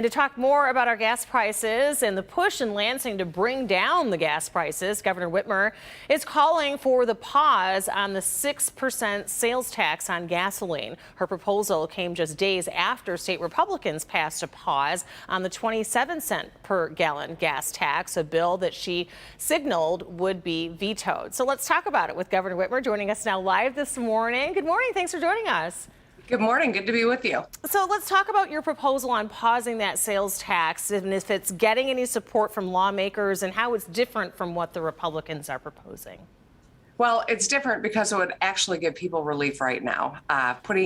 To talk more about our gas prices and the push in Lansing to bring down the gas prices, Governor Whitmer is calling for the pause on the 6% sales tax on gasoline. Her proposal came just days after state Republicans passed a pause on the 27-cent per gallon gas tax, a bill that she signaled would be vetoed. So let's talk about it with Governor Whitmer joining us now live this morning. Good morning. Thanks for joining us. Good morning. Good to be with you. So let's talk about your proposal on pausing that sales tax and if it's getting any support from lawmakers and how it's different from what the Republicans are proposing. Well, it's different because it would actually give people relief right now.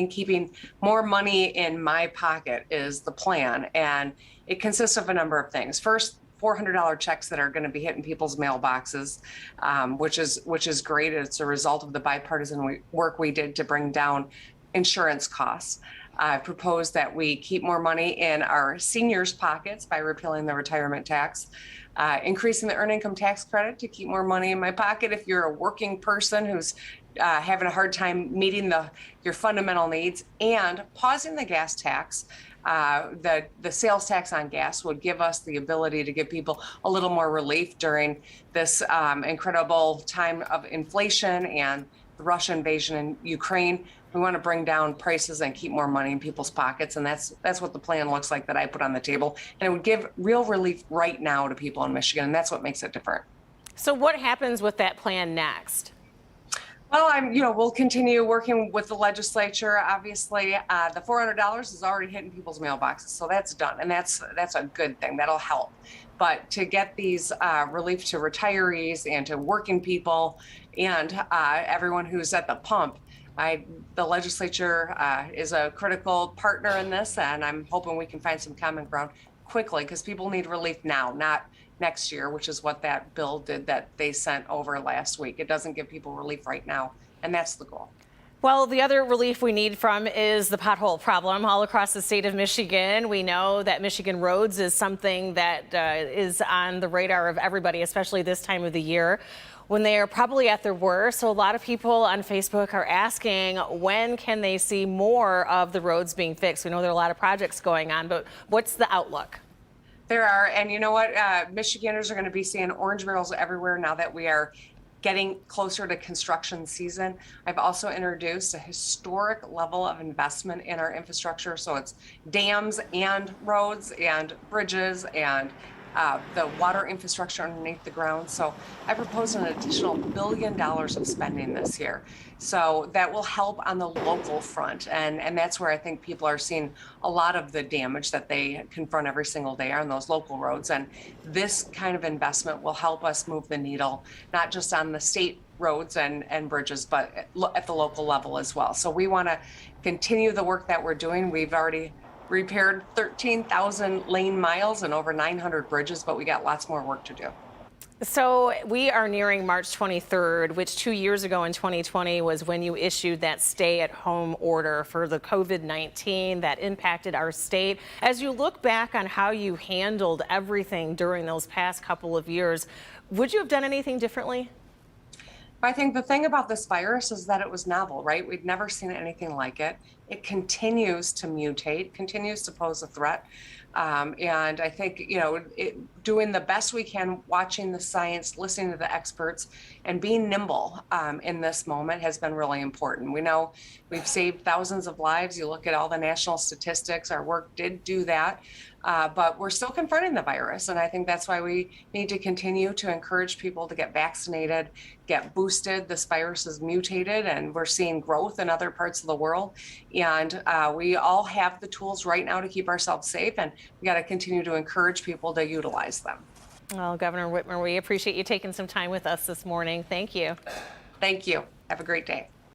Keeping more money in my pocket is the plan, and it consists of a number of things. First, $400 checks that are going to be hitting people's mailboxes, which is great. It's a result of the bipartisan work we did to bring down insurance costs. I propose that we keep more money in our seniors' pockets by repealing the retirement tax, increasing the earned income tax credit to keep more money in my pocket if you're a working person who's having a hard time meeting your fundamental needs, and pausing the gas tax. The sales tax on gas would give us the ability to give people a little more relief during this incredible time of inflation and the Russian invasion in Ukraine. We want to bring down prices and keep more money in people's pockets, and that's what the plan looks like that I put on the table. And it would give real relief right now to people in Michigan, and that's what makes it different. So what happens with that plan next? Well, we'll continue working with the legislature. Obviously, the $400 is already hitting people's mailboxes, so that's done, and that's a good thing. That'll help. But to get these relief to retirees and to working people and everyone who's at the pump, the legislature is a critical partner in this, and I'm hoping we can find some common ground quickly, because people need relief now, not next year, which is what that bill did that they sent over last week. It doesn't give people relief right now, and that's the goal. Well, the other relief we need from is the pothole problem all across the state of Michigan. We know that Michigan roads is something that is on the radar of everybody, especially this time of the year, when they are probably at their worst. So a lot of people on Facebook are asking, when can they see more of the roads being fixed? We know there are a lot of projects going on, but what's the outlook? There are, and you know what? Michiganders are going to be seeing orange barrels everywhere now that we are getting closer to construction season. I've also introduced a historic level of investment in our infrastructure. So it's dams and roads and bridges and the water infrastructure underneath the ground. So I propose an additional $1 billion of spending this year. So that will help on the local front. And that's where I think people are seeing a lot of the damage that they confront every single day on those local roads. And this kind of investment will help us move the needle, not just on the state roads and bridges, but at the local level as well. So we want to continue the work that we're doing. We've already repaired 13,000 lane miles and over 900 bridges, but we got lots more work to do. So we are nearing March 23rd, which 2 years ago in 2020 was when you issued that stay-at-home order for the COVID-19 that impacted our state. As you look back on how you handled everything during those past couple of years, would you have done anything differently? I think the thing about this virus is that it was novel, right? We'd never seen anything like it. It continues to mutate, continues to pose a threat. And I think, doing the best we can, watching the science, listening to the experts, and being nimble in this moment has been really important. We know we've saved thousands of lives. You look at all the national statistics, our work did do that. But we're still confronting the virus. And I think that's why we need to continue to encourage people to get vaccinated, get boosted. This virus is mutated, and we're seeing growth in other parts of the world. And we all have the tools right now to keep ourselves safe, and we got to continue to encourage people to utilize them. Well, Governor Whitmer, we appreciate you taking some time with us this morning. Thank you. Thank you. Have a great day.